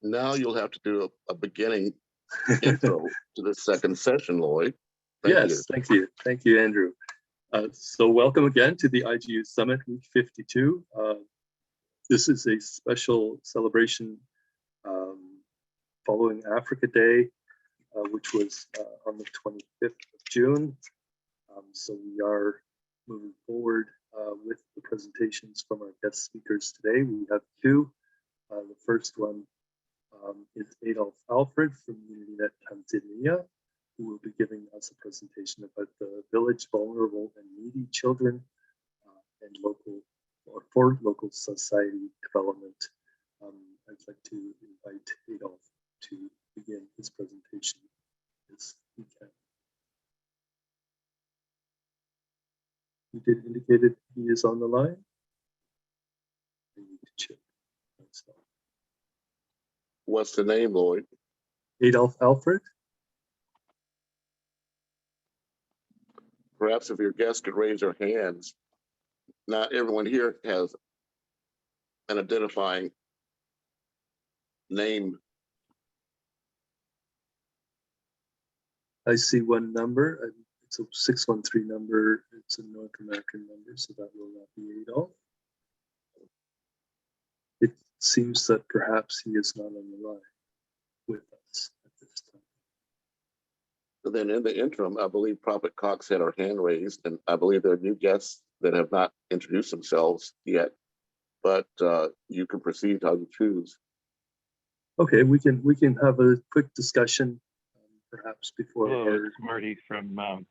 Now you'll have to do a beginning intro to the second session, Lloyd. Thank you. Thank you, Andrew. So welcome again to the IGU Summit Week 52. This is a special celebration following Africa Day, which was on the 25th of June. So we are moving forward with the presentations from our guest speakers today. We have two. The first one is Adolf Alfred from UnityNet Tanzania, who will be giving us a presentation about the village vulnerable and needy children and for local society development. I'd like to invite Adolf to begin his presentation as he can. You did indicated he is on the line. I need to check. What's the name, Lloyd? Adolf Alfred. Perhaps if your guests could raise their hands. Not everyone here has an identifying name. I see one number. It's a 613 number. It's a North American number, so that will not be Adolf. It seems that perhaps he is not on the line with us at this time. And then in the interim, I believe Prophet Cox had her hand raised, and I believe there are new guests that have not introduced themselves yet, but you can proceed how you choose. Okay, we can have a quick discussion, perhaps before. Hello, it's Marty from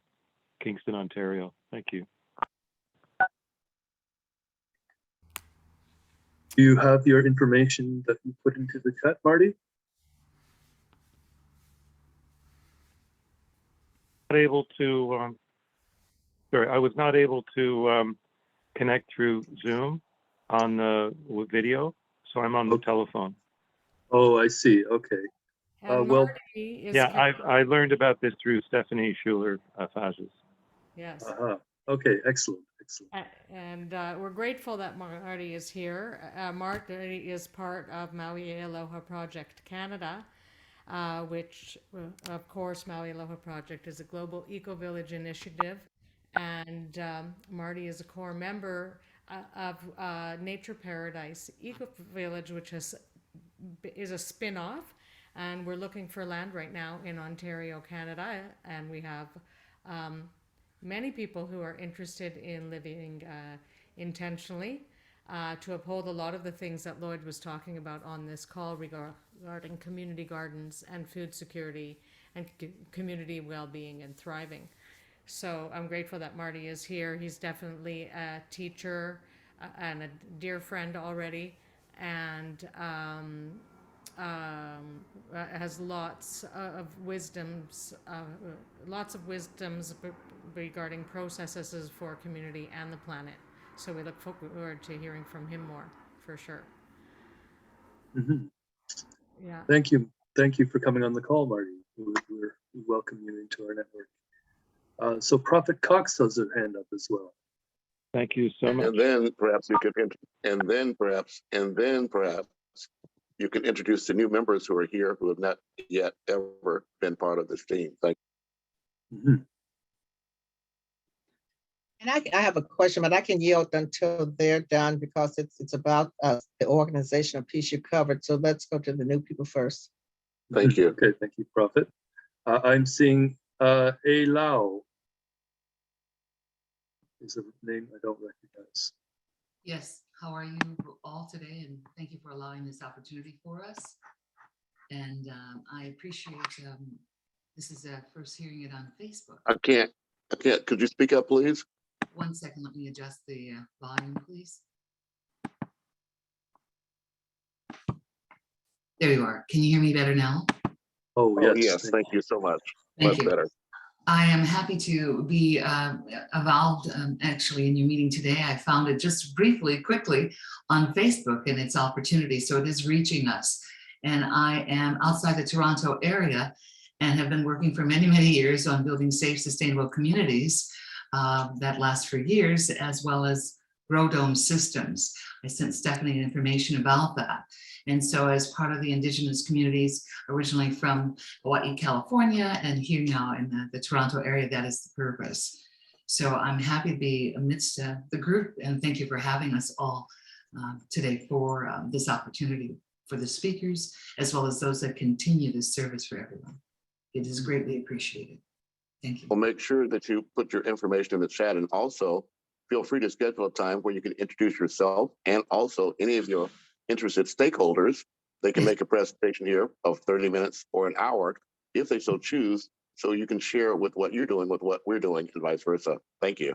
Kingston, Ontario. Thank you. Do you have your information that you put into the chat, Marty? Not able to. Sorry, I was not able to connect through Zoom on the video, so I'm on the telephone. Oh, I see. Okay. Well, yeah, I learned about this through Stephanie Schuler Fages. Yes. Okay, excellent. And we're grateful that Marty is here. Marty is part of Maui Aloha Project Canada, which, of course, Maui Aloha Project is a global eco-village initiative. And Marty is a core member of Nature Paradise Eco-Village, which is a spin-off. And we're looking for land right now in Ontario, Canada. And we have many people who are interested in living intentionally to uphold a lot of the things that Lloyd was talking about on this call regarding community gardens and food security and community well-being and thriving. So I'm grateful that Marty is here. He's definitely a teacher and a dear friend already, and has lots of wisdoms regarding processes for community and the planet. So we look forward to hearing from him more, for sure. Mm-hmm. Yeah. Thank you. Thank you for coming on the call, Marty. We welcome you into our network. So Prophet Cox has her hand up as well. Thank you so much. And then perhaps you could, perhaps you can introduce the new members who are here who have not yet ever been part of this team. Thank you. Mm-hmm. And I have a question, but I can yield until they're done because it's about the organization of peace you covered. So let's go to the new people first. Thank you. Okay, thank you, Prophet. I'm seeing A Lau is a name I don't recognize. Yes, how are you all today? And thank you for allowing this opportunity for us. And I appreciate this is first hearing it on Facebook. I can't. Could you speak up, please? 1 second, let me adjust the volume, please. There you are. Can you hear me better now? Oh, yes. Thank you so much. Thank you. Better. I am happy to be involved actually in your meeting today. I found it just quickly on Facebook and its opportunity. So it is reaching us. And I am outside the Toronto area and have been working for many, many years on building safe, sustainable communities that last for years, as well as grow dome systems. I sent Stephanie information about that. And so as part of the Indigenous communities originally from Hawaii, California, and here now in the Toronto area, that is the purpose. So I'm happy to be amidst the group, and thank you for having us all today for this opportunity for the speakers, as well as those that continue this service for everyone. It is greatly appreciated. Thank you. Well, make sure that you put your information in the chat, and also feel free to schedule a time where you can introduce yourself and also any of your interested stakeholders. They can make a presentation here of 30 minutes or an hour if they so choose, so you can share with what you're doing with what we're doing and vice versa. Thank you.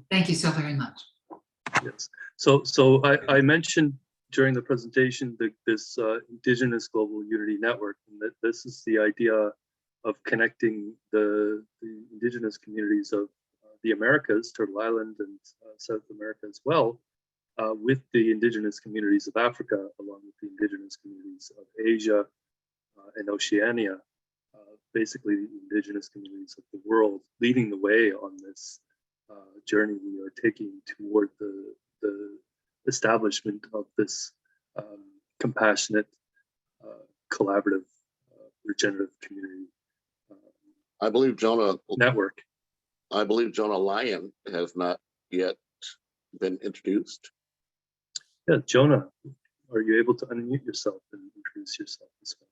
Thank you so very much. Yes. So I mentioned during the presentation that this Indigenous Global Unity Network, and that this is the idea of connecting the Indigenous communities of the Americas, Turtle Island and South America as well, with the Indigenous communities of Africa, along with the Indigenous communities of Asia and Oceania, basically the Indigenous communities of the world, leading the way on this journey we are taking toward the establishment of this compassionate, collaborative, regenerative community I believe Jonah network. Lyon has not yet been introduced. Yeah, Jonah, are you able to unmute yourself and introduce yourself as well?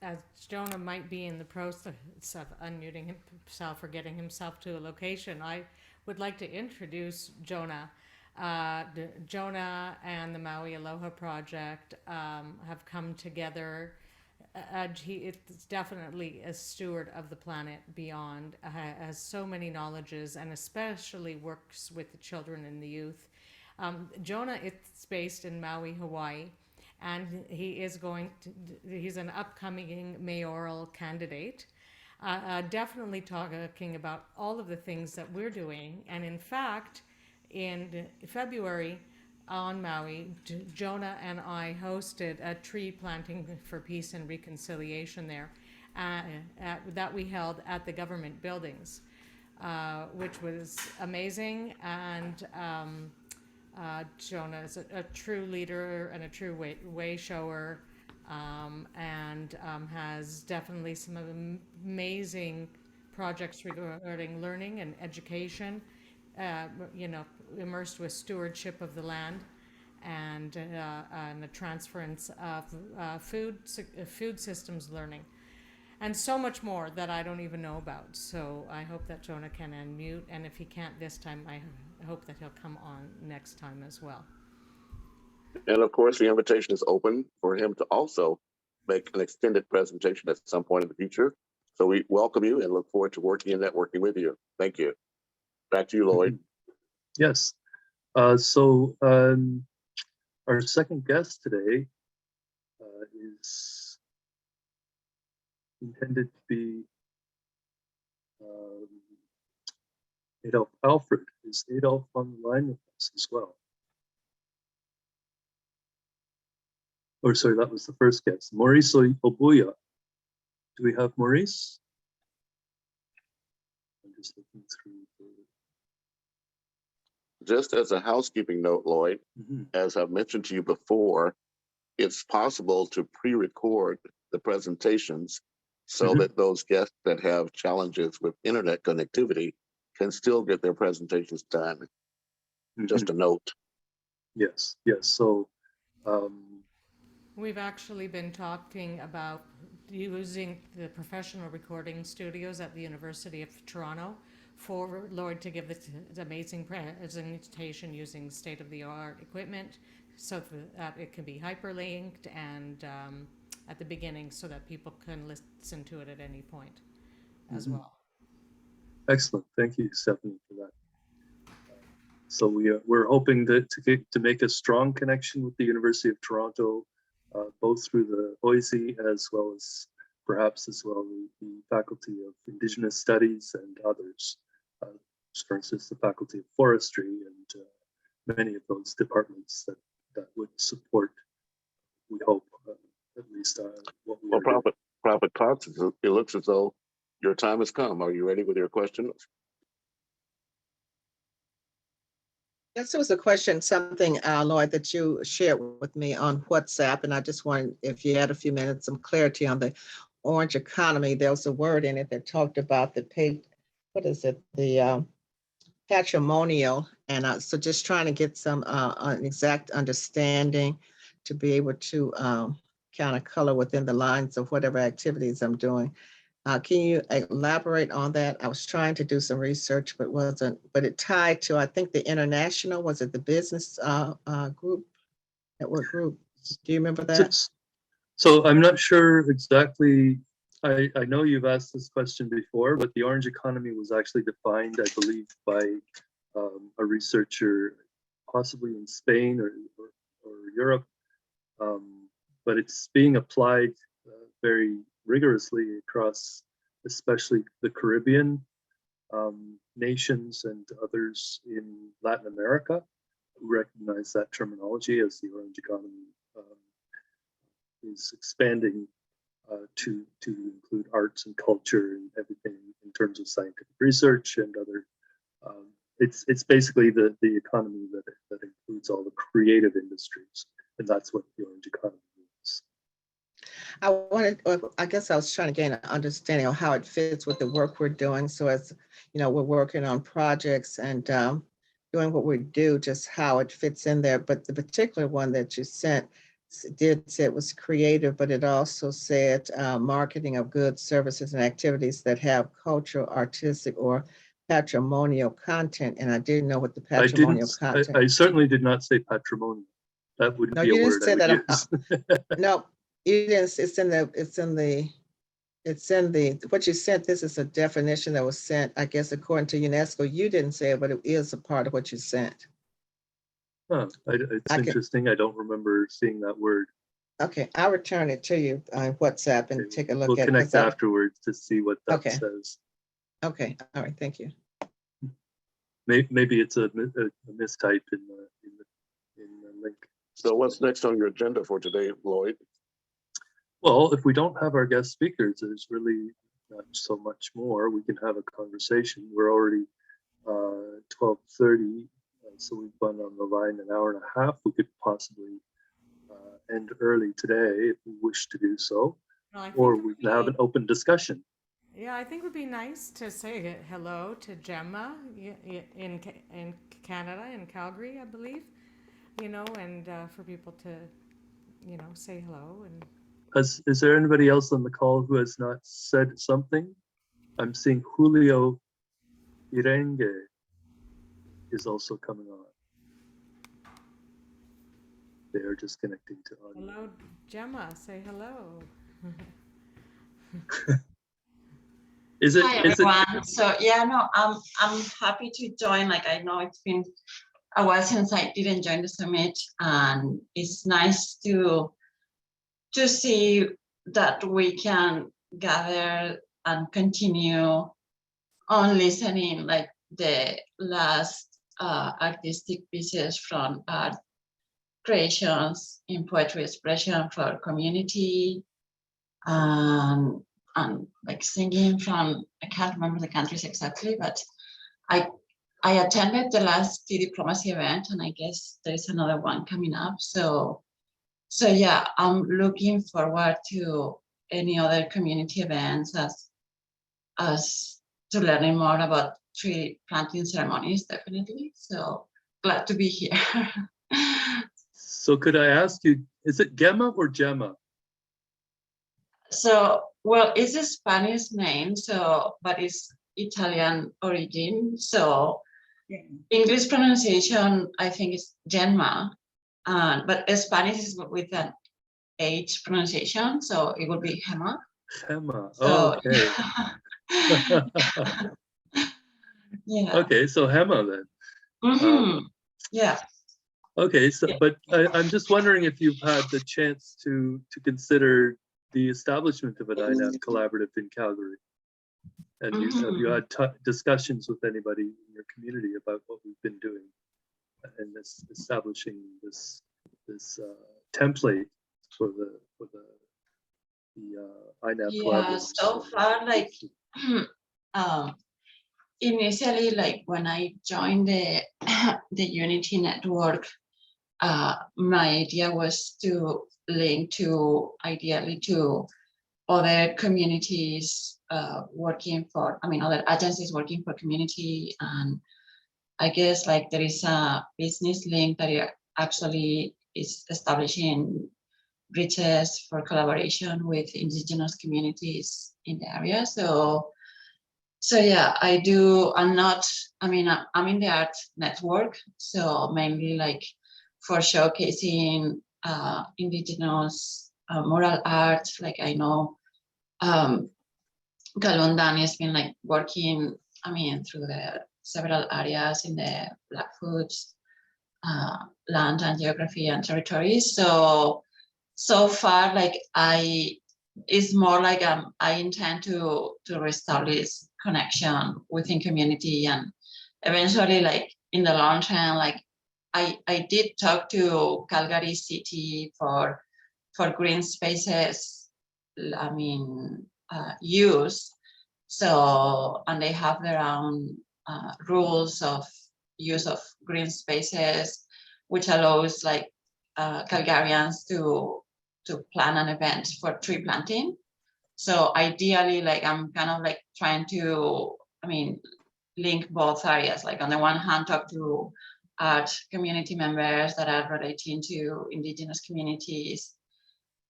As Jonah might be in the process of unmuting himself or getting himself to a location, I would like to introduce Jonah. Jonah and the Maui Aloha Project have come together. He is definitely a steward of the planet beyond, has so many knowledges, and especially works with the children and the youth. Jonah is based in Maui, Hawaii, and he's an upcoming mayoral candidate. Definitely talking about all of the things that we're doing. And in fact, in February on Maui, Jonah and I hosted a tree planting for peace and reconciliation there that we held at the government buildings, which was amazing. And Jonah is a true leader and a true way shower, and has definitely some amazing projects regarding learning and education, immersed with stewardship of the land and the transference of food systems learning, and so much more that I don't even know about. So I hope that Jonah can unmute, and if he can't this time, I hope that he'll come on next time as well. And of course, the invitation is open for him to also make an extended presentation at some point in the future. So we welcome you and look forward to working and networking with you. Thank you. Back to you, Lloyd. Yes. So our second guest today is intended to be Adolf Alfred. Is Adolf on the line with us as well? Or sorry, that was the first guest. Maurice Obuya. Do we have Maurice? I'm just looking through. Just as a housekeeping note, Lloyd, as I've mentioned to you before, it's possible to pre-record the presentations so that those guests that have challenges with internet connectivity can still get their presentations done. Just a note. Yes, yes. So we've actually been talking about using the professional recording studios at the University of Toronto for Lloyd to give this amazing presentation using state-of-the-art equipment, so that it can be hyperlinked and at the beginning, so that people can listen to it at any point as well. Excellent. Thank you, Stephanie, for that. So we're hoping that to make a strong connection with the University of Toronto, both through the OISE as well as perhaps as well the Faculty of Indigenous Studies and others. For instance, the Faculty of Forestry and many of those departments that would support, we hope, at least what we Well, Prophet Cox, it looks as though your time has come. Are you ready with your questions? Yes, there was a question, something, Lloyd, that you shared with me on WhatsApp, and I just wanted, if you had a few minutes, some clarity on the orange economy. There was a word in it that talked about the what is it? The patrimonial, and so just trying to get some an exact understanding to be able to kind of color within the lines of whatever activities I'm doing. Can you elaborate on that? I was trying to do some research, but it tied to, I think, the international, was it the business group? Network group? Do you remember that? So I'm not sure exactly. I know you've asked this question before, but the orange economy was actually defined, I believe, by a researcher, possibly in Spain or Europe. But it's being applied very rigorously across, especially the Caribbean nations and others in Latin America who recognize that terminology as the orange economy is expanding to include arts and culture and everything in terms of scientific research and other. It's basically the economy that includes all the creative industries, and that's what the orange economy means. I guess I was trying to gain an understanding of how it fits with the work we're doing. So as you know, we're working on projects and doing what we do, just how it fits in there. But the particular one that you sent did say it was creative, but it also said marketing of goods, services, and activities that have cultural, artistic, or patrimonial content. And I didn't know what the patrimonial content. I certainly did not say patrimonial. That wouldn't No, be a you word didn't say I would that. use. No, you didn't. It's in the, what you sent. This is a definition that was sent, I guess, according to UNESCO. You didn't say it, but it is a part of what you sent. Huh, it's interesting. I don't remember seeing that word. Okay, I'll return it to you on WhatsApp and take a look We'll at it. connect afterwards to see what that Okay. says. Okay, all right, thank you. Maybe it's a mistype in the link. So what's next on your agenda for today, Lloyd? Well, if we don't have our guest speakers, there's really not so much more. We can have a conversation. We're already 12:30, so we've been on the line an hour and a half. We could possibly end early today if we wish to do so, Well, or we can have an open discussion. Yeah, I think it would be nice to say hello to Gemma in Canada, in Calgary, I believe, and for people to, say hello. And Is there anybody else on the call who has not said something? I'm seeing Julio Irenge is also coming on. They are just connecting to audio. hello, Gemma, say hello. Hi everyone. So yeah, no, I'm happy to join. Like, I know it's been a while since I didn't join the summit, and it's nice to see that we can gather and continue on listening, like the last artistic pieces from art creations in poetry expression for our community, and like singing from, I can't remember the countries exactly, but I attended the last tea diplomacy event, and I guess there's another one coming up. So yeah, I'm looking forward to any other community events as to learning more about tree planting ceremonies, definitely. So glad to be here. So could I ask you, is it Gemma or Gemma? So, well, it's a Spanish name, but it's Italian origin. So English pronunciation, I think, is Gemma, but Spanish is with an H pronunciation, so it would be Gemma. Gemma, So, okay. yeah. Okay, so Gemma then. Yeah. Okay, so but I'm just wondering if you've had the chance to consider the establishment of an INAP collaborative in Calgary, and have you had discussions with anybody in your community about what we've been doing and establishing this template for the INAP collaborative? So far, like initially, like when I joined the the Unity network, my idea was to link to ideally to other communities working for, I mean, other agencies working for community. And I guess like there is a business link that actually is establishing bridges for collaboration with indigenous communities in the area. So yeah, I do. I'm not, I mean, I'm in the art network, so mainly like for showcasing indigenous mural art. Like I know Galundan has been like working, I mean, through the several areas in the Blackfoot's land and geography and territories. So far, like it's more like I intend to reestablish connection within community, and eventually, like in the long term, like I did talk to Calgary City for green spaces. I mean, use. So, and they have their own rules of use of green spaces, which allows like Calgarians to plan an event for tree planting. So ideally, like I'm kind of like trying to, I mean, link both areas. Like on the one hand, talk to art community members that are relating to indigenous communities,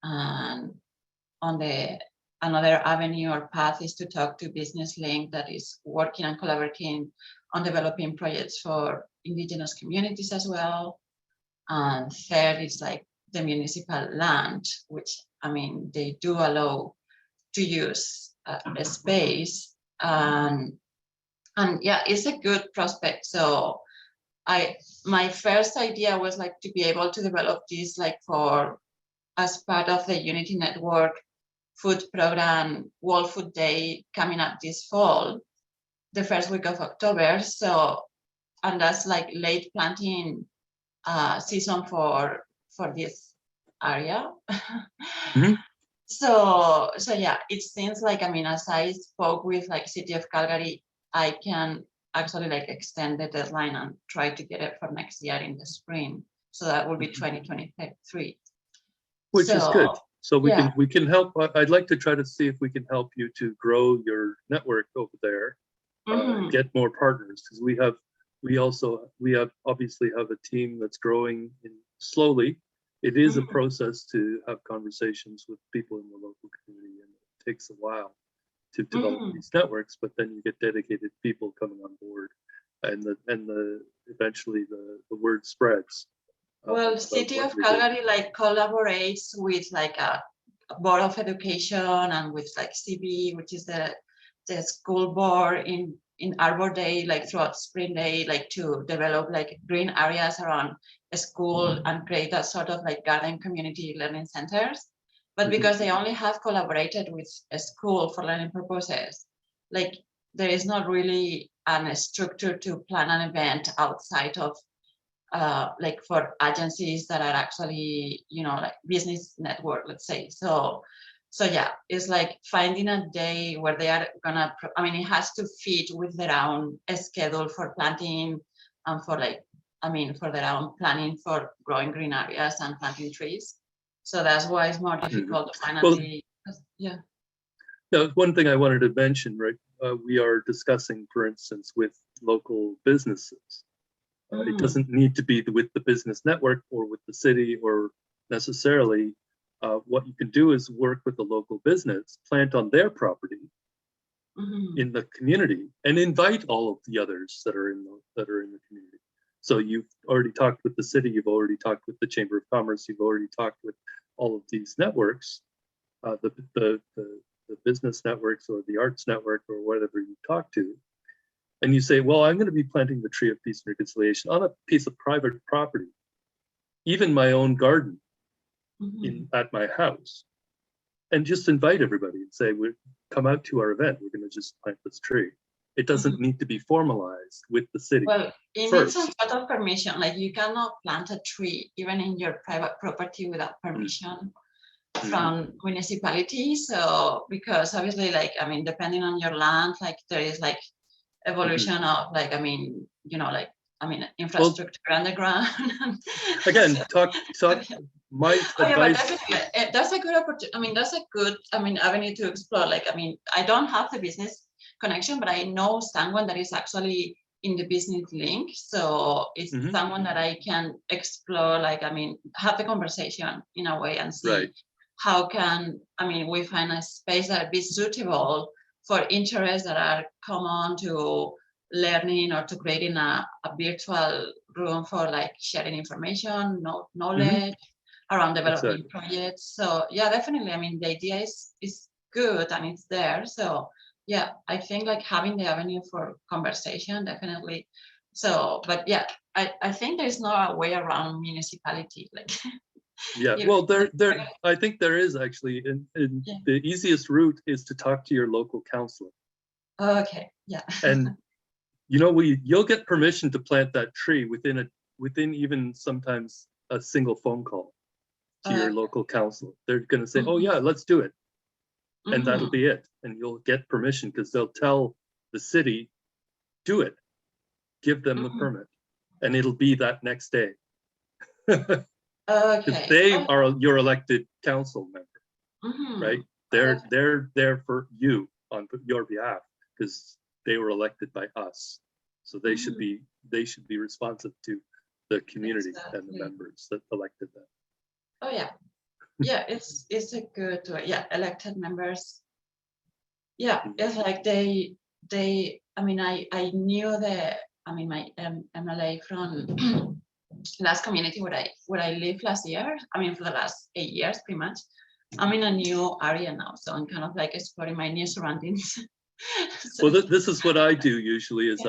and on the another avenue or path is to talk to business link that is working and collaborating on developing projects for indigenous communities as well. And third is like the municipal land, which I mean they do allow to use a space, and yeah, it's a good prospect. So my first idea was like to be able to develop this like for as part of the Unity Network food program, World Food Day coming up this fall, the first week of October. So, and that's like late planting season for this area. Mhm. So yeah, it seems like, I mean, as I spoke with like City of Calgary, I can actually like extend the deadline and try to get it for next year in the spring. So that will be 2023. Which is good. So yeah. we can help. I'd like to try to see if we can help you to grow your network over there, get more partners, because we obviously have a team that's growing slowly. It is a process to have conversations with people in the local community, and it takes a while to develop these networks. But then you get dedicated people coming on board, and eventually the word spreads. Well, City of Calgary like collaborates with like a board of education and with like CB, which is the school board in Arbor Day, like throughout Spring Day, like to develop like green areas around a school and create that sort of like garden community learning centers. But because they only have collaborated with a school for learning purposes, like there is not really a structure to plan an event outside of like for agencies that are actually, you know, like business network, let's say. So yeah, it's like finding a day where they are gonna, I mean, it has to fit with their own schedule for planting and for like, I mean, for their own planning for growing green areas and planting trees. So that's why it's more difficult to find a day. Yeah. Now, one thing I wanted to mention, right? We are discussing, for instance, with local businesses. It doesn't need to be with the business network or with the city or necessarily. What you can do is work with the local business, plant on their property in the community, and invite all of the others that are in the community. So you've already talked with the city, you've already talked with the Chamber of Commerce, you've already talked with all of these networks, the business networks or the arts network or whatever you talk to. And you say, well, I'm going to be planting the tree of peace and reconciliation on a piece of private property, even my own garden at my house, and just invite everybody and say, come out to our event. We're going to just plant this tree. It doesn't need to be formalized with the city. Well, it needs some sort of permission. Like you cannot plant a tree even in your private property without permission. from municipality. So because obviously, like, I mean, depending on your land, like there is like evolution of like, I mean, you know, like, I mean, infrastructure underground. Again, talk. My Oh, yeah, but advice. definitely, that's a good opportunity. I mean, that's a good, I mean, avenue to explore. Like, I mean, I don't have the business connection, but I know someone that is actually in the business link. So it's someone that I can explore, like, I mean, have the conversation in a way and see how can, I mean, we find a space that be suitable for interests that are common to learning or to creating a virtual room for like sharing information, knowledge around developing projects. So yeah, definitely. I mean, the idea is good and it's there. So yeah, I think like having the avenue for conversation, definitely. So, but yeah, I think there's no way around municipality. Like, Yeah, well, I think there is actually, the easiest route is to talk to your local councilor. Okay, yeah. And you know, you'll get permission to plant that tree within even sometimes a single phone call to your local council. They're going to say, oh yeah, let's do it. And that'll be it. And you'll get permission because they'll tell the city, do it, give them the permit. And it'll be that next day. Because they are your elected council member, right? They're there for you on your behalf because they were elected by us. So they should be responsive to the community and the members that elected them. Oh yeah, yeah. It's a good elected members. Yeah, it's like they. I mean, I knew my MLA from last community where I lived last year. I mean, for the last 8 years, pretty much. I'm in a new area now, so I'm kind of like exploring my new surroundings. So, well, this is what I do usually. Is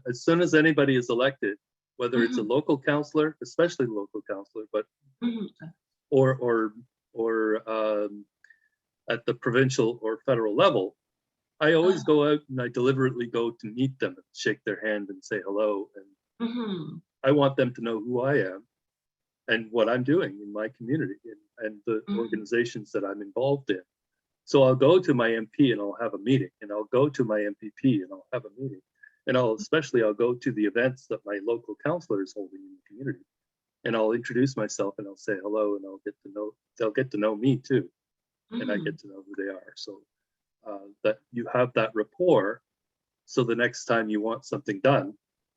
as soon as anybody is elected, whether it's a local councillor, especially local councillor, but or at the provincial or federal level, I always go out and I deliberately go to meet them, and shake their hand, and say hello, and I want them to know who I am and what I'm doing in my community and the organizations that I'm involved in. So I'll go to my MP and I'll have a meeting, and I'll go to my MPP and I'll have a meeting, and I'll go to the events that my local councillor is holding in the community, and I'll introduce myself and I'll say hello, and they'll get to know me too, and I get to know who they are. So that you have that rapport. So the next time you want something done,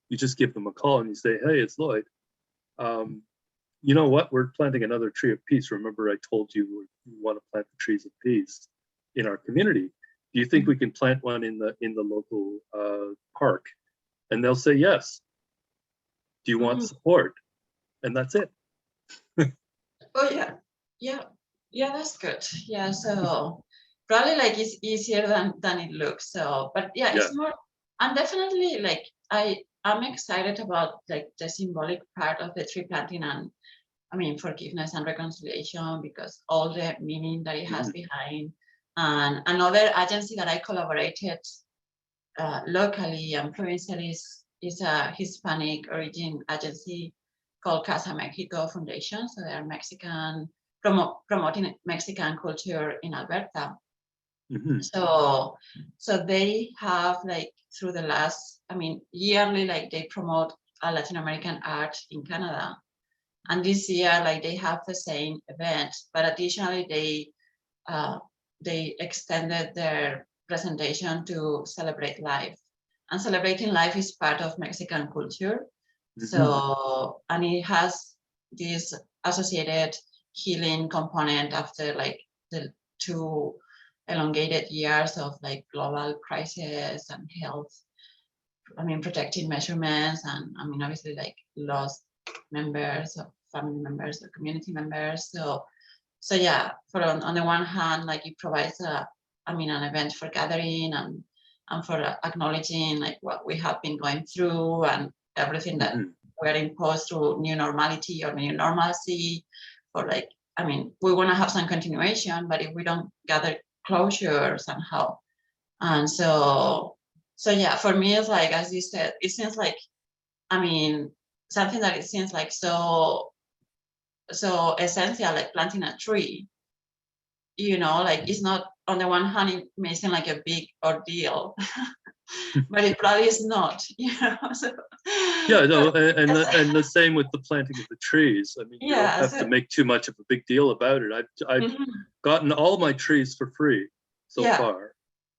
you just give them a call and you say, hey, it's Lloyd. You know what? We're planting another tree of peace. Remember, I told you we want to plant the trees of peace in our community. Do you think we can plant one in the local park? And they'll say yes. Do you want support? And that's it. Oh yeah, that's good. Yeah, so probably like it's easier than it looks. So, but yeah, it's more. I'm definitely like I'm excited about like the symbolic part of the tree planting and I mean forgiveness and reconciliation because all the meaning that it has behind. And another agency that I collaborated locally and provincially is a Hispanic origin agency called Casa Mexico Foundation. So they are Mexican, promoting Mexican culture in Alberta. So they have like through the last, I mean, yearly, like they promote Latin American art in Canada. And this year, like they have the same event, but additionally they extended their presentation to celebrate life. And celebrating life is part of Mexican culture. So, and it has this associated healing component after like the 2 elongated years of like global crisis and health. I mean, protecting measurements and I mean, obviously like lost members of family members or community members. So yeah, on the one hand, like it provides an event for gathering and for acknowledging like what we have been going through and everything that we're imposed through new normality or new normalcy. For like, I mean, we want to have some continuation, but if we don't gather closure somehow, and so yeah, for me it's like as you said, it seems like, I mean, something that it seems like so essential, like planting a tree. you know, like it's not, on the one hand, it may seem like a big ordeal, but it probably is not, you know. So, Yeah, no, yes, and the same with the planting of the trees. I mean, you don't yeah, have to make too much of a big deal about it. I've mhm, gotten all my trees for free so yeah, far.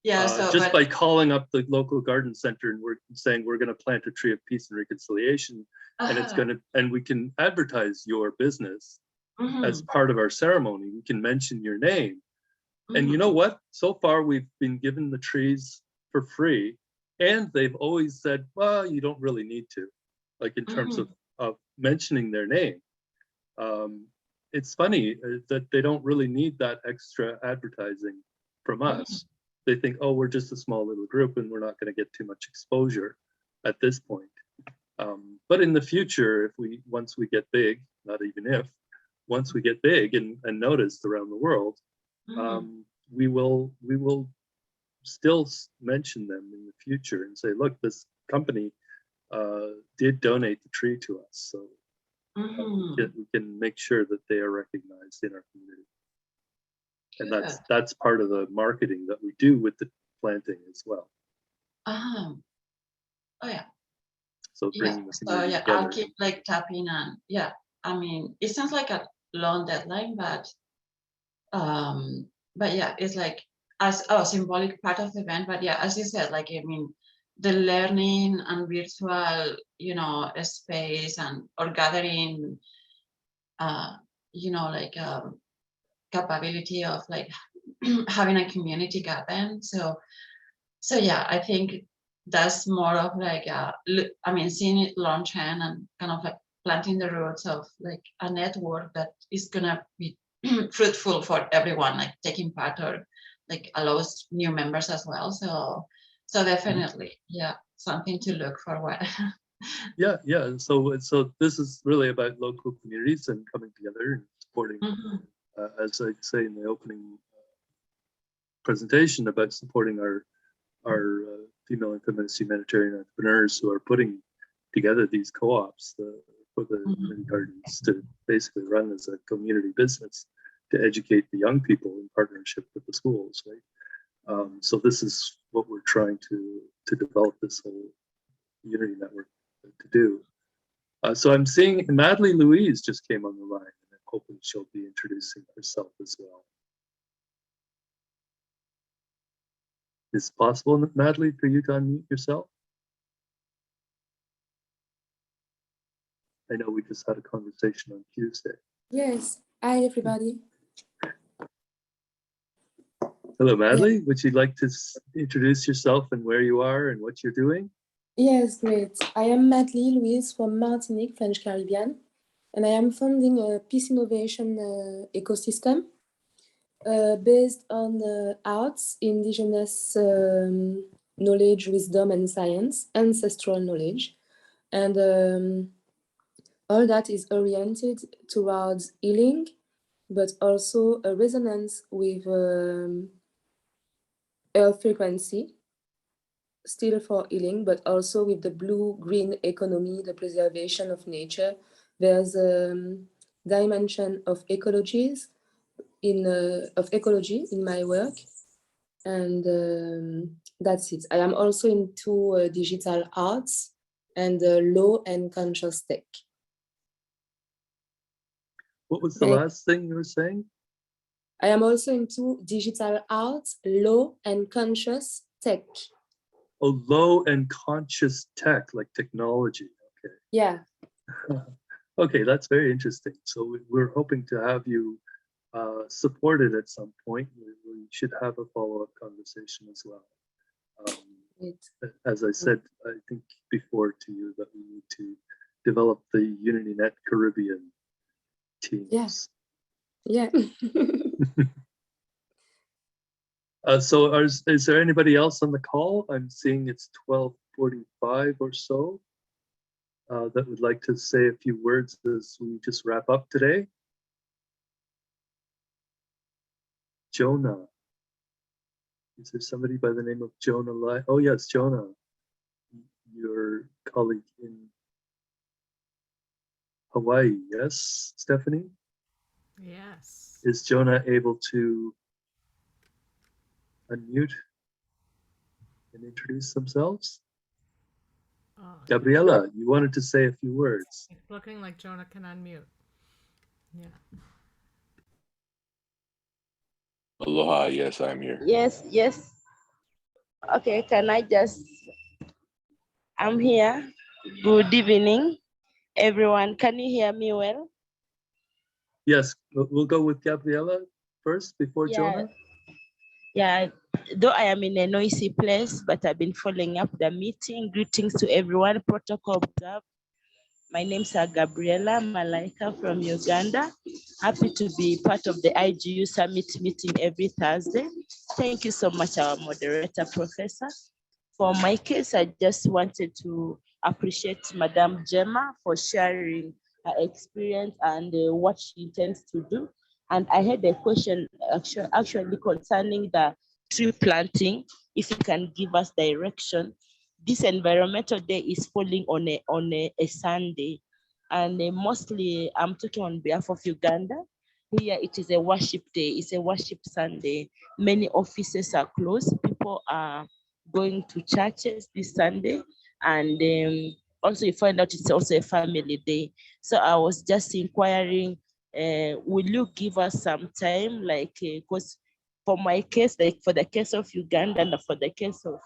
yeah. So, Just but by calling up the local garden center and we're saying we're going to plant a tree of peace and reconciliation, and it's going to, and we can advertise your business as part of our ceremony. We can mention your name. And you know what? So far, we've been given the trees for free, and they've always said, well, you don't really need to, like in terms of mentioning their name. It's funny that they don't really need that extra advertising from us. They think, oh, we're just a small little group and we're not going to get too much exposure at this point. But in the future, if we, once we get big, not even if, once we get big and noticed around the world, we will still mention them in the future and say, look, this company did donate the tree to us, so we can make sure that they are recognized in our community. And that's part of the marketing that we do with the planting as well. Oh yeah. So Yeah. bringing the So community yeah, together. I'll keep like tapping and yeah. I mean, it sounds like a long deadline, but yeah, it's like as a symbolic part of the event. But yeah, as you said, like I mean, the learning and virtual, you know, space and or gathering, you know, like capability of like having a community garden. So yeah, I think that's more of like I mean, seeing it launch and kind of like planting the roots of like a network that is gonna be fruitful for everyone, like taking part or like allows new members as well. So definitely, yeah, something to look forward. Yeah. So this is really about local communities and coming together and supporting, as I say in the opening presentation, about supporting our female and feminist humanitarian entrepreneurs who are putting together these co-ops for the community gardens to basically run as a community business to educate the young people in partnership with the schools, right? So this is what we're trying to develop this whole Unity network to do. So I'm seeing Madly Louise just came on the line, and hopefully she'll be introducing herself as well. Is it possible, Madly, for you to unmute yourself? I know we just had a conversation on Tuesday. Yes. Hi, everybody. Hello, Madly. Would you like to introduce yourself and where you are and what you're doing? Yes, great. I am Madly Louise from Martinique, French Caribbean, and I am founding a peace innovation ecosystem based on arts, indigenous knowledge, wisdom, and science, ancestral knowledge. And all that is oriented towards healing, but also a resonance with earth frequency, still for healing, but also with the blue-green economy, the preservation of nature. There's a dimension of ecologies of ecology in my work, and that's it. I am also into digital arts and low and conscious tech. What was the last thing you were saying? I am also into digital arts, low and conscious tech. Oh, low and conscious tech, like technology. Okay. Yeah. Okay, that's very interesting. So we're hoping to have you supported at some point. We should have a follow-up conversation as well. As I said, I think before to you that we need to develop the UnityNet Caribbean teams. Yeah. So is there anybody else on the call? I'm seeing it's 12:45 or so that would like to say a few words as we just wrap up today. Jonah. Is there somebody by the name of Jonah? Oh yes, Jonah, your colleague in Hawaii. Yes, Stephanie? Yes. Is Jonah able to unmute and introduce themselves? Oh, Gabriela, you wanted to say a few words. it's looking like Jonah can unmute. Yeah. Aloha, yes, I'm here. Yes, yes. Okay, can I just, I'm here. Good evening, everyone. Can you hear me well? Yes, we'll go with Gabriela first before Yeah, Jonah. yeah. Though I am in a noisy place, but I've been following up the meeting. Greetings to everyone, protocol observed. My name's Gabriela Malaika from Uganda. Happy to be part of the IGU Summit meeting every Thursday. Thank you so much, our moderator, Professor. For my case, I just wanted to appreciate Madame Gemma for sharing her experience and what she intends to do. And I had a question actually concerning the tree planting, if you can give us direction. This environmental day is falling on a Sunday, and mostly I'm talking on behalf of Uganda. Here it is a worship day, it's a worship Sunday. Many offices are closed, people are going to churches this Sunday, and also you find out it's also a family day. So I was just inquiring, will you give us some time, like, because for my case, like for the case of Uganda and for the case of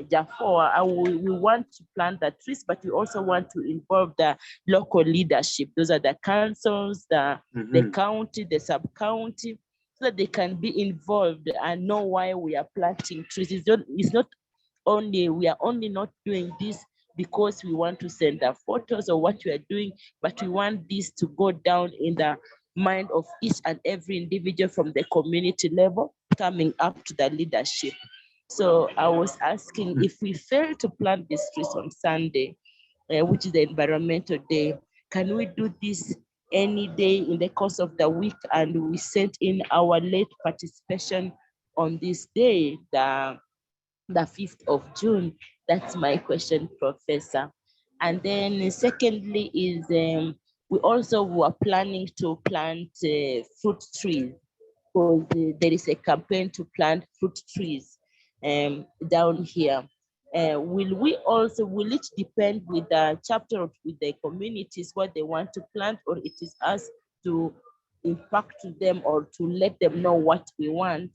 Jaffa, we want to plant the trees, but we also want to involve the local leadership. Those are the councils, the county, the sub-county, so that they can be involved and know why we are planting trees. It's not only, we are only not doing this because we want to send the photos or what we are doing, but we want this to go down in the mind of each and every individual from the community level coming up to the leadership. So I was asking, if we fail to plant these trees on Sunday, which is the environmental day, can we do this any day in the course of the week? And we sent in our late participation on this day, the 5th of June. That's my question, Professor. And then secondly is, we also were planning to plant fruit trees, because there is a campaign to plant fruit trees down here. Will it depend with the chapter of with the communities what they want to plant, or it is us to impact to them or to let them know what we want?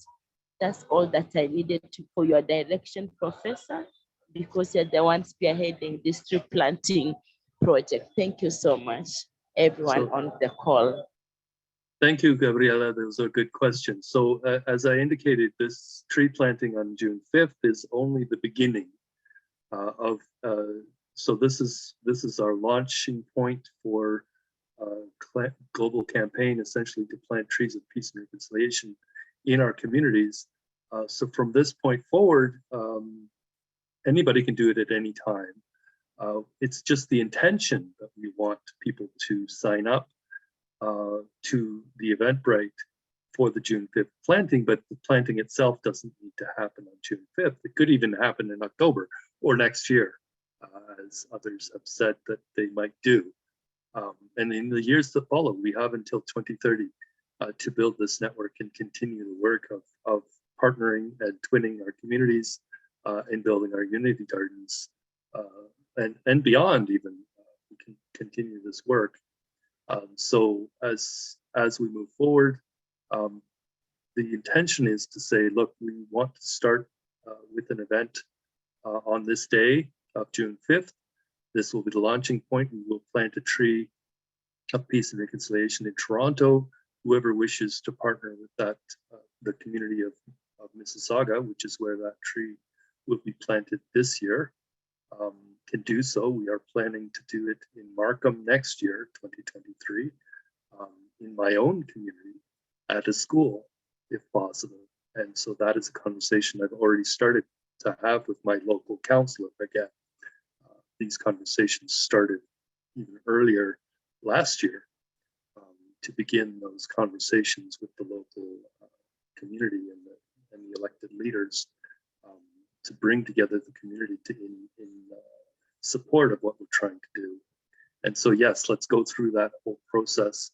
That's all that I needed for your direction, Professor, because you're the one spearheading this tree planting project. Thank you so much, everyone on the call. Thank you, Gabriela. Those are good questions. So as I indicated, this tree planting on June 5th is only the beginning so this is our launching point for global campaign, essentially to plant trees of peace and reconciliation in our communities. So from this point forward, anybody can do it at any time. It's just the intention that we want people to sign up to the Eventbrite for the June 5th planting, but the planting itself doesn't need to happen on June 5th. It could even happen in October or next year, as others have said that they might do. And in the years that follow, we have until 2030 to build this network and continue the work of partnering and twinning our communities and building our unity gardens and beyond even. We can continue this work. So as we move forward, the intention is to say, look, we want to start with an event on this day of June 5th. This will be the launching point. We will plant a tree of peace and reconciliation in Toronto. Whoever wishes to partner with that, the community of Mississauga, which is where that tree will be planted this year, can do so. We are planning to do it in Markham next year, 2023, in my own community at a school, if possible. And so that is a conversation I've already started to have with my local councillor. Again, these conversations started even earlier last year to begin those conversations with the local community and the elected leaders to bring together the community in support of what we're trying to do. And so, yes, let's go through that whole process.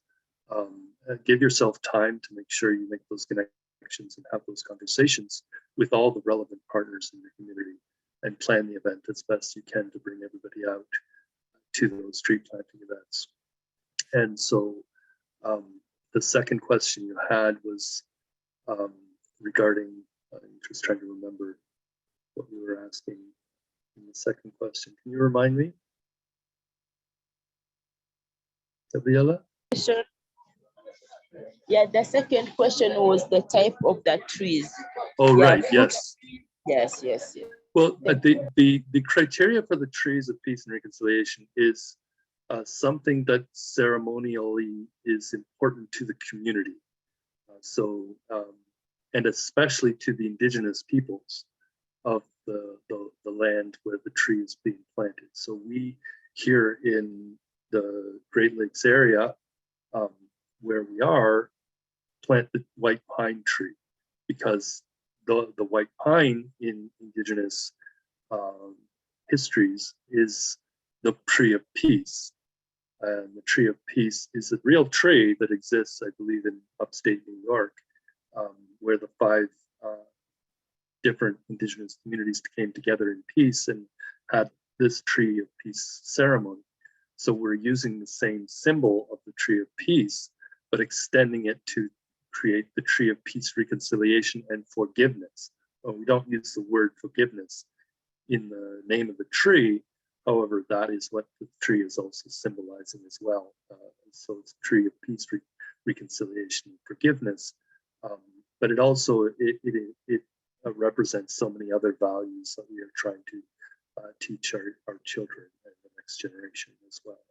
Give yourself time to make sure you make those connections actions and have those conversations with all the relevant partners in the community and plan the event as best you can to bring everybody out to those tree planting events. And so the second question you had was regarding, I'm just trying to remember what you were asking in the second question. Can you remind me? Gabriela? Sure. Yeah, the second question was the type of the trees. Oh, Yeah, right, yes. Yes, yes, yes. Well, the criteria for the trees of peace and reconciliation is something that ceremonially is important to the community. And especially to the indigenous peoples of the land where the tree is being planted. So we here in the Great Lakes area, where we are, plant the white pine tree, because the white pine in indigenous histories is the tree of peace. And the tree of peace is a real tree that exists, I believe, in upstate New York, where the 5 different indigenous communities came together in peace and had this tree of peace ceremony. So we're using the same symbol of the tree of peace, but extending it to create the tree of peace, reconciliation, and forgiveness. Well, we don't use the word forgiveness in the name of the tree. However, that is what the tree is also symbolizing as well. So it's a tree of peace, reconciliation, and forgiveness. But it also it represents so many other values that we are trying to teach our children and the next generation as well.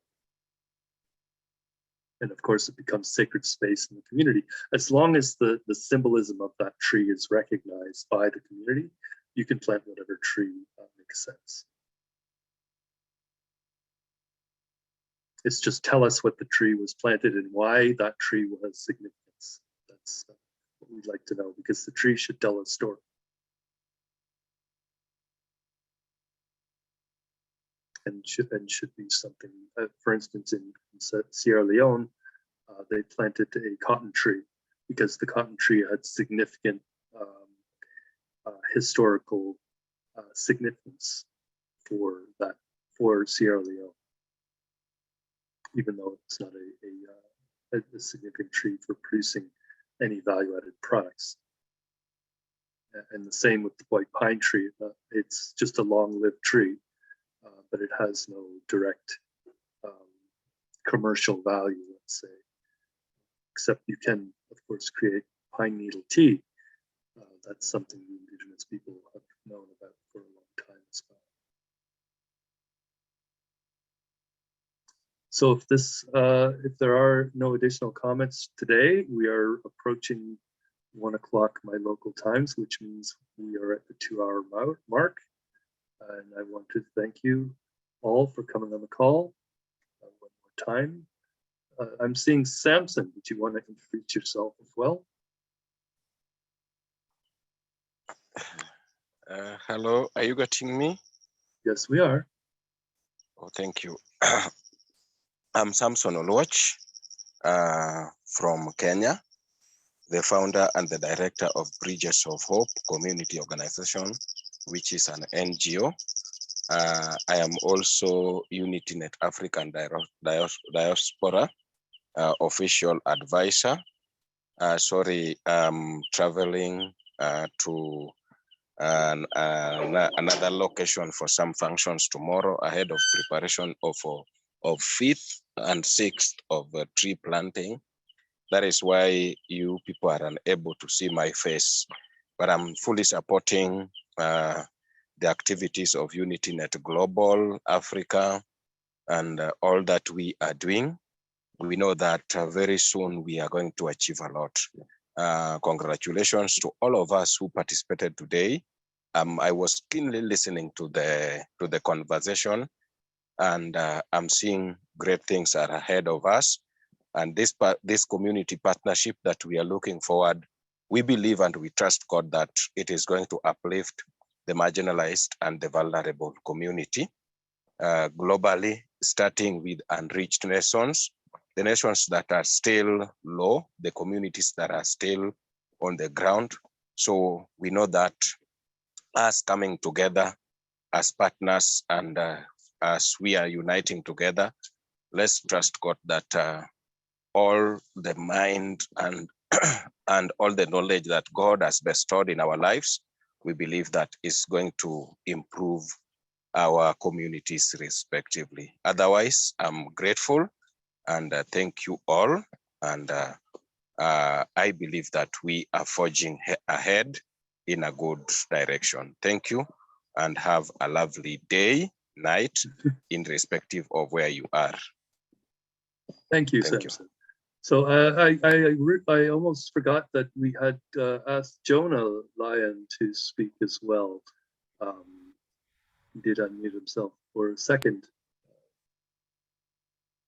And of course, it becomes sacred space in the community. As long as the symbolism of that tree is recognized by the community, you can plant whatever tree makes sense. It's just tell us what the tree was planted and why that tree has significance. That's what we'd like to know, because the tree should tell a story. And should be something, for instance, in Sierra Leone, they planted a cotton tree because the cotton tree had significant historical significance for Sierra Leone, even though it's not a significant tree for producing any value-added products. And the same with the white pine tree. It's just a long-lived tree, but it has no direct commercial value, let's say, except you can, of course, create pine needle tea. That's something the indigenous people have known about for a long time as well. So if there are no additional comments today, we are approaching 1 o'clock my local times, which means we are at the 2-hour mark. And I want to thank you all for coming on the call one more time. I'm seeing Samson. Did you want to introduce yourself as well? Hello, are you getting me? Yes, we are. Oh, thank you. I'm Samson Oluoch from Kenya, the founder and the director of Bridges of Hope Community Organization, which is an NGO. I am also UnityNet African Diaspora official advisor. Sorry, I'm traveling to another location for some functions tomorrow ahead of preparation of 5th and 6th of tree planting. That is why you people are unable to see my face, but I'm fully supporting the activities of UnityNet Global, Africa, and all that we are doing. We know that very soon we are going to achieve a lot. Congratulations to all of us who participated today. I was keenly listening to the conversation, and I'm seeing great things are ahead of us. And this community partnership that we are looking forward, we believe and we trust God that it is going to uplift the marginalized and the vulnerable community globally, starting with unreached nations, the nations that are still low, the communities that are still on the ground. So we know that us coming together as partners and as we are uniting together, let's trust God that all the mind and and all the knowledge that God has bestowed in our lives, we believe that is going to improve our communities respectively. Otherwise, I'm grateful and thank you all. And I believe that we are forging ahead in a good direction. Thank you and have a lovely day, night, in respective of where you are. Thank you, Thank you. Samson. So I almost forgot that we had asked Jonah Lyon to speak as well. He did unmute himself for a second.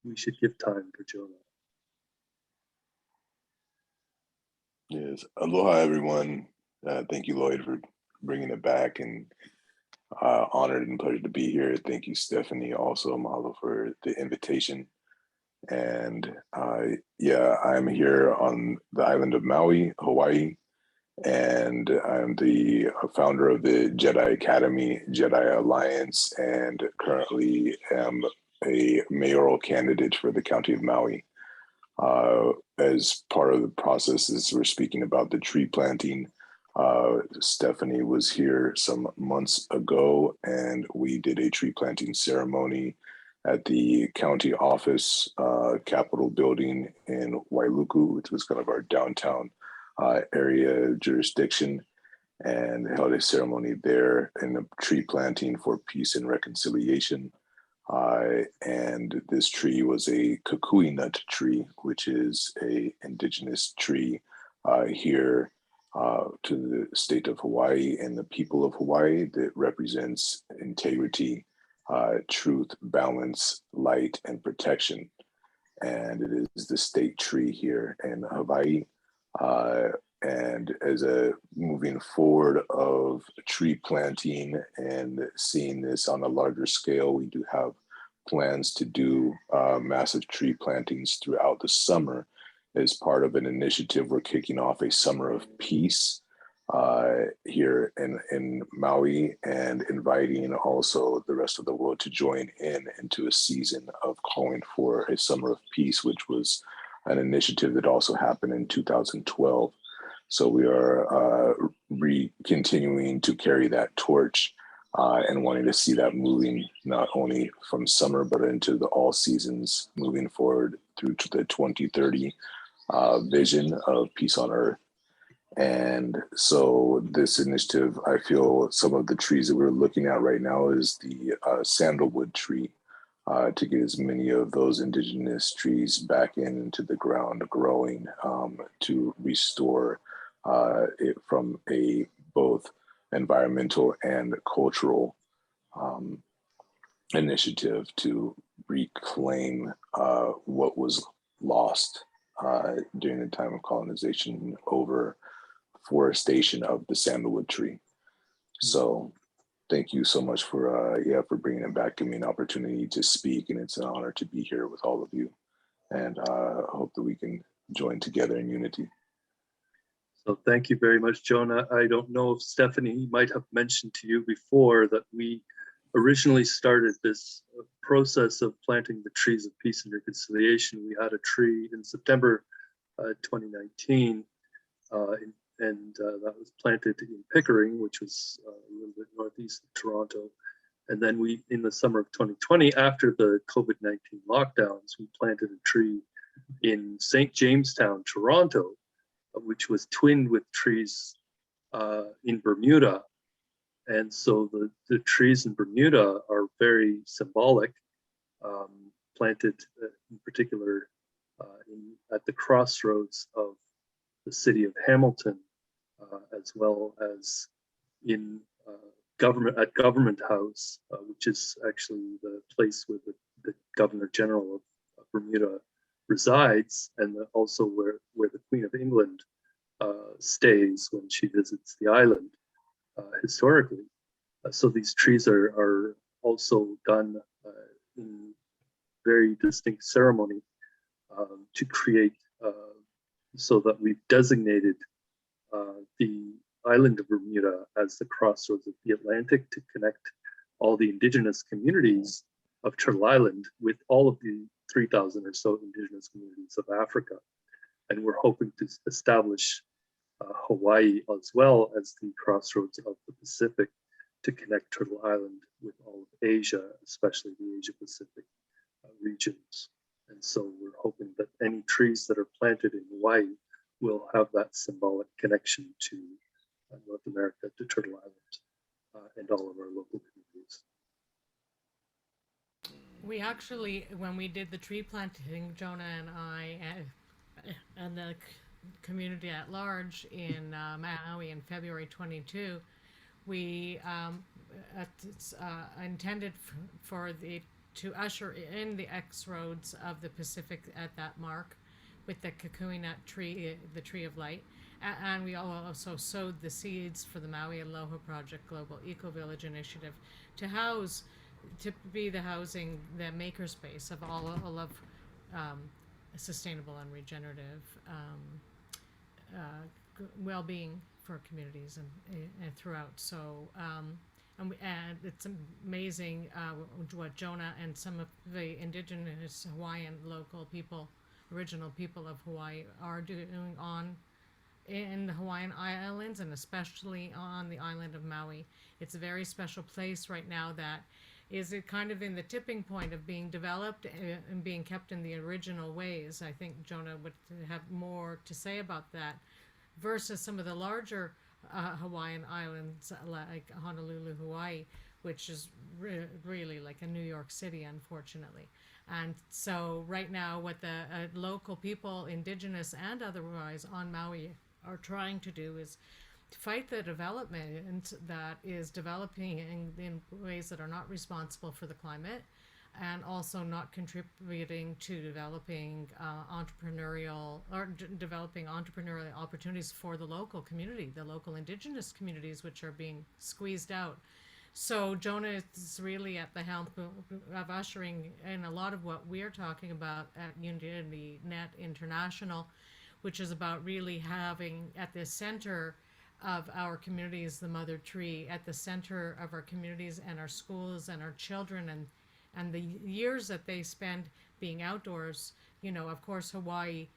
We should give time for Jonah. Yes. Aloha, everyone. Thank you, Lloyd, for bringing it back, and honored and pleasure to be here. Thank you, Stephanie, also mahalo for the invitation. And yeah, I'm here on the island of Maui, Hawaii, and I'm the founder of the Jedi Academy, Jedi Alliance, and currently am a mayoral candidate for the county of Maui. As part of the process, as we're speaking about the tree planting, Stephanie was here some months ago, and we did a tree planting ceremony at the county office Capitol building in Wailuku, which was kind of our downtown area jurisdiction, and held a ceremony there in a tree planting for peace and reconciliation. And this tree was a kukui nut tree, which is a indigenous tree here to the state of Hawaii and the people of Hawaii that represents integrity, truth, balance, light, and protection. And it is the state tree here in Hawaii. And as a moving forward of tree planting and seeing this on a larger scale, we do have plans to do massive tree plantings throughout the summer as part of an initiative. We're kicking off a summer of peace here in Maui, and inviting also the rest of the world to join into a season of calling for a summer of peace, which was an initiative that also happened in 2012. So we are continuing to carry that torch and wanting to see that moving not only from summer, but into the all seasons moving forward through to the 2030 vision of peace on earth. And so this initiative, I feel some of the trees that we're looking at right now is the sandalwood tree, to get as many of those indigenous trees back into the ground growing, to restore it from a both environmental and cultural initiative to reclaim what was lost during the time of colonization over forestation of the sandalwood tree. So thank you so much for for bringing it back, giving me an opportunity to speak, and it's an honor to be here with all of you, and hope that we can join together in unity. So thank you very much, Jonah. I don't know if Stephanie might have mentioned to you before that we originally started this process of planting the trees of peace and reconciliation. We had a tree in September 2019, and that was planted in Pickering, which was a little bit northeast of Toronto. And then we, in the summer of 2020, after the COVID-19 lockdowns, we planted a tree in St. Jamestown, Toronto, which was twinned with trees in Bermuda. And so the trees in Bermuda are very symbolic, planted in particular at the crossroads of the city of Hamilton, as well as in at Government House, which is actually the place where the Governor General of Bermuda resides, and also where the Queen of England stays when she visits the island historically. So these trees are also done in very distinct ceremony to create, so that we've designated the island of Bermuda as the crossroads of the Atlantic to connect all the indigenous communities of Turtle Island with all of the 3,000 or so indigenous communities of Africa. And we're hoping to establish Hawaii as well as the crossroads of the Pacific to connect Turtle Island with all of Asia, especially the Asia Pacific regions. And so we're hoping that any trees that are planted in Hawaii will have that symbolic connection to North America, to Turtle Island, and all of our local communities. We actually, when we did the tree planting, Jonah and I and the community at large in Maui in February 22, we intended for to usher in the X roads of the Pacific at that mark with the Kikuina tree, the tree of light. And we also sowed the seeds for the Maui Aloha Project Global Eco Village Initiative to be the housing, the makerspace of all of sustainable and regenerative well-being for communities and throughout. So, and it's amazing what Jonah and some of the indigenous Hawaiian local people, original people of Hawaii, are doing in the Hawaiian Islands, and especially on the island of Maui. It's a very special place right now that is kind of in the tipping point of being developed and being kept in the original ways. I think Jonah would have more to say about that versus some of the larger Hawaiian islands like Honolulu, Hawaii, which is really like a New York City, unfortunately. And so right now what the local people, indigenous and otherwise, on Maui are trying to do is to fight the development that is developing in ways that are not responsible for the climate, and also not contributing to developing entrepreneurial opportunities for the local community, the local indigenous communities, which are being squeezed out. So Jonah is really at the helm of ushering in a lot of what we're talking about at UnityNet International, which is about really having at the center of our communities the mother tree, at the center of our communities and our schools and our children, and the years that they spend being outdoors. You know, of course, Hawaii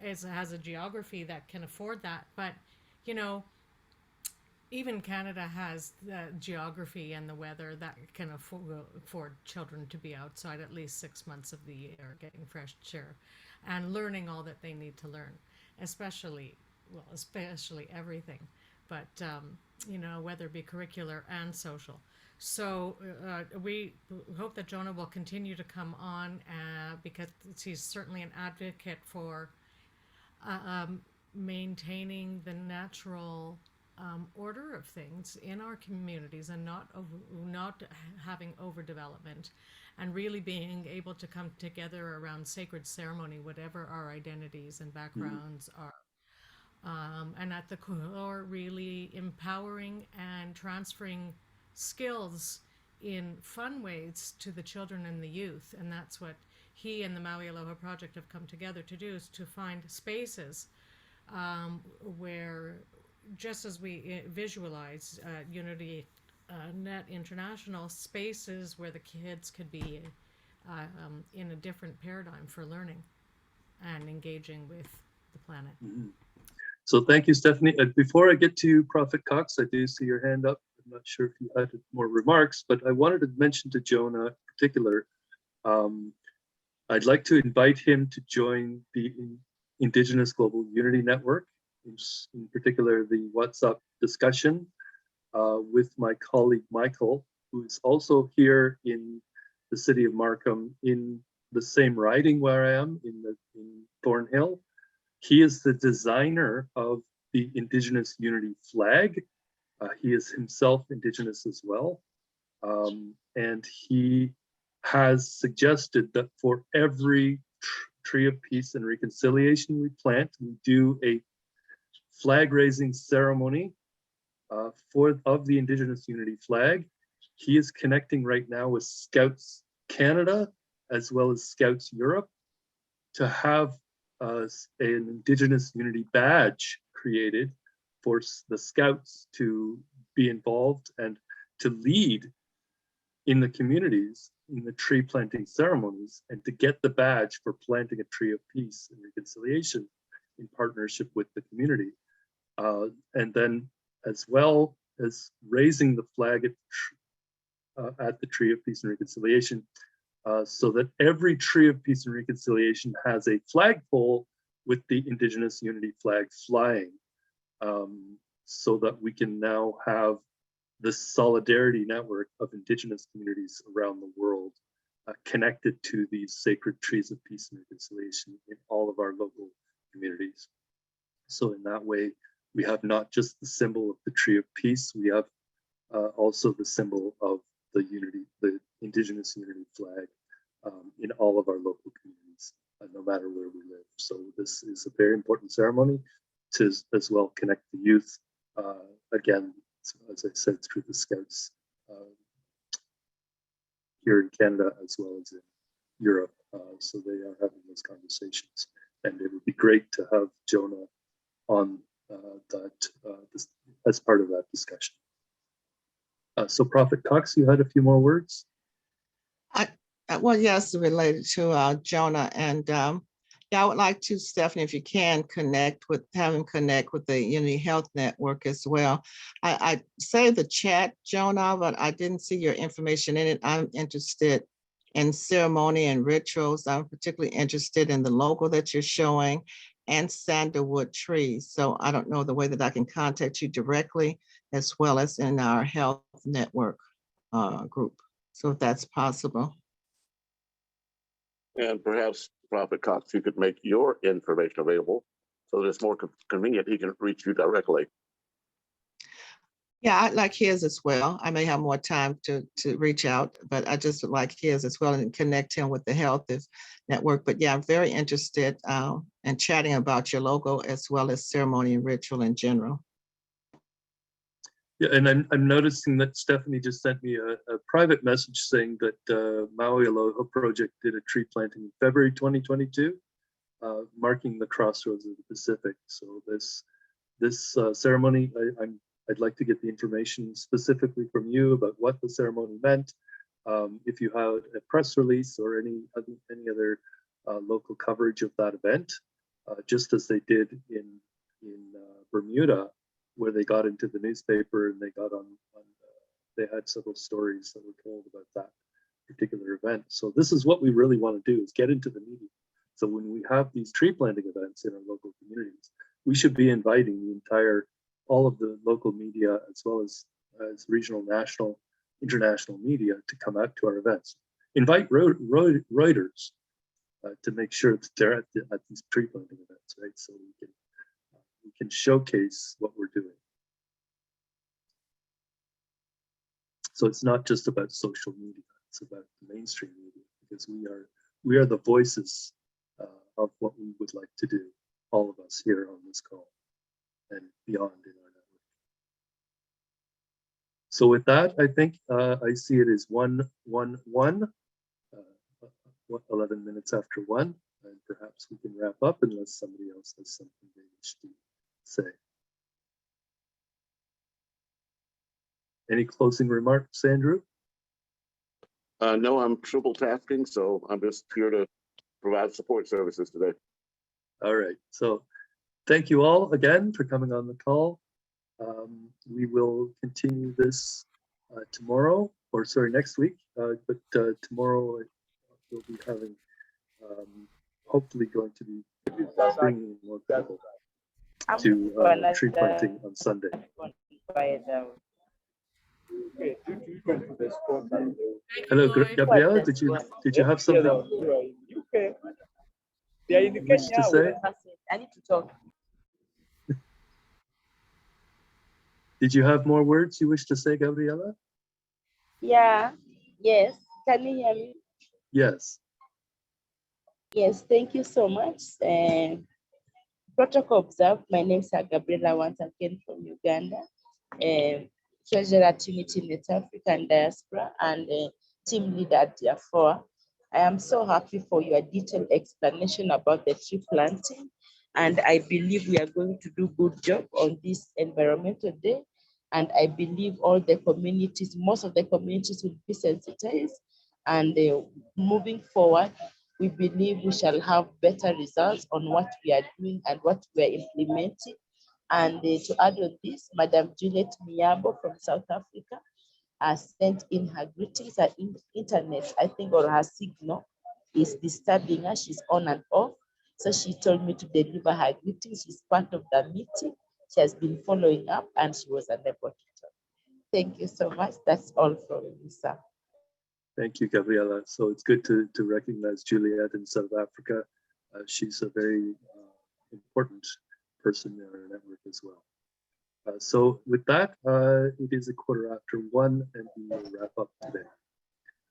has a geography that can afford that, but you know, even Canada has the geography and the weather that can afford children to be outside at least 6 months of the year, getting fresh air and learning all that they need to learn, especially everything, but you know, whether it be curricular and social. So we hope that Jonah will continue to come on because he's certainly an advocate for maintaining the natural order of things in our communities and not having overdevelopment, and really being able to come together around sacred ceremony, whatever our identities and backgrounds are. And at the core, really empowering and transferring skills in fun ways to the children and the youth. And that's what he and the Maui Aloha Project have come together to do, is to find spaces where, just as we visualize UnityNet International, spaces where the kids could be in a different paradigm for learning and engaging with the planet. Mm-hmm. So thank you, Stephanie. Before I get to Prophet Cox, I do see your hand up. I'm not sure if you had more remarks, but I wanted to mention to Jonah in particular, I'd like to invite him to join the Indigenous Global Unity Network, in particular the WhatsApp discussion with my colleague Michael, who is also here in the city of Markham in the same riding where I am in Thornhill. He is the designer of the Indigenous Unity flag. He is himself Indigenous as well. And he has suggested that for every tree of peace and reconciliation we plant, we do a flag raising ceremony of the Indigenous Unity flag. He is connecting right now with Scouts Canada as well as Scouts Europe to have an Indigenous Unity badge created force the scouts to be involved and to lead in the communities in the tree planting ceremonies, and to get the badge for planting a tree of peace and reconciliation in partnership with the community. And then, as well as raising the flag at the Tree of Peace and Reconciliation, so that every Tree of Peace and Reconciliation has a flagpole with the Indigenous Unity flag flying, so that we can now have this solidarity network of Indigenous communities around the world connected to these sacred trees of peace and reconciliation in all of our local communities. So in that way, we have not just the symbol of the tree of peace, we have also the symbol of the unity, the Indigenous unity flag in all of our local communities, no matter where we live. So this is a very important ceremony to as well connect the youth, again, as I said, through the Scouts here in Canada as well as in Europe. So they are having those conversations, and it would be great to have Jonah on as part of that discussion. So Prophet Cox, you had a few more words? Well, yes, related to Jonah, and yeah, I would like to, Stephanie, if you can have him connect with the Unity Health Network as well. I saved the chat, Jonah, but I didn't see your information in it. I'm interested in ceremony and rituals. I'm particularly interested in the logo that you're showing and sandalwood trees. So I don't know the way that I can contact you directly, as well as in our health network group. So if that's possible. And perhaps Prophet Cox, you could make your information available so that it's more convenient. He can reach you directly. Yeah, I'd like his as well. I may have more time to reach out, but I just would like his as well and connect him with the health network. But yeah, I'm very interested in chatting about your logo as well as ceremony and ritual in general. Yeah, and I'm noticing that Stephanie just sent me a private message saying that Maui Aloha Project did a tree planting in February 2022, marking the crossroads of the Pacific. So this ceremony, I'd like to get the information specifically from you about what the ceremony meant. If you had a press release or any other local coverage of that event, just as they did in Bermuda, where they got into the newspaper and they got they had several stories that were told about that particular event. So this is what we really want to do, is get into the media. So when we have these tree planting events in our local communities, we should be inviting all of the local media, as well as regional, national, international media to come out to our events. Invite Reuters to make sure that they're at these tree planting events, right? So we can showcase what we're doing. So it's not just about social media, it's about the mainstream media, because we are the voices of what we would like to do, all of us here on this call and beyond in our network. So with that, I think I see it is 1:11, 11 minutes after 1, and perhaps we can wrap up unless somebody else has something they wish to say. Any closing remarks, Andrew? No, I'm triple tasking, so I'm just here to provide support services today. All right, so thank you all again for coming on the call. We will continue this tomorrow, or sorry, next week, but tomorrow we'll be having, hopefully going to be bringing more people to tree planting on Sunday. Hello, Gabriela, did you have something you wish to say? I need to talk. Did you have more words you wish to say, Gabriela? Yeah, yes. Can you hear me? Yes. Yes, thank you so much. Protocol observed. My name is Gabriela, once again from Uganda. Treasurer at UnityNet African Diaspora and team leader at Diaspora. I am so happy for your detailed explanation about the tree planting And I believe we are going to do good job on this environmental day. And I believe all the communities, most of the communities will be sensitized. And moving forward, we believe we shall have better results on what we are doing and what we are implementing. And to add on this, Madam Juliet Miyabo from South Africa has sent in her greetings. Her internet, I think, or her signal is disturbing her. She's on and off. So she told me to deliver her greetings. She's part of the meeting. She has been following up and she was unable to talk. Thank you so much. That's all from me, sir. Thank you, Gabriela. So it's good to recognize Juliet in South Africa. She's a very important person in our network as well. So with that, it is 1:15 and we will wrap up today.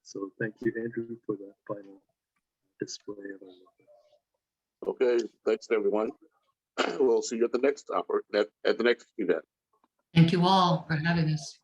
So thank you, Andrew, for that final display of our work. Okay, thanks everyone. We'll see you at the next at the next event. Thank you all for having us.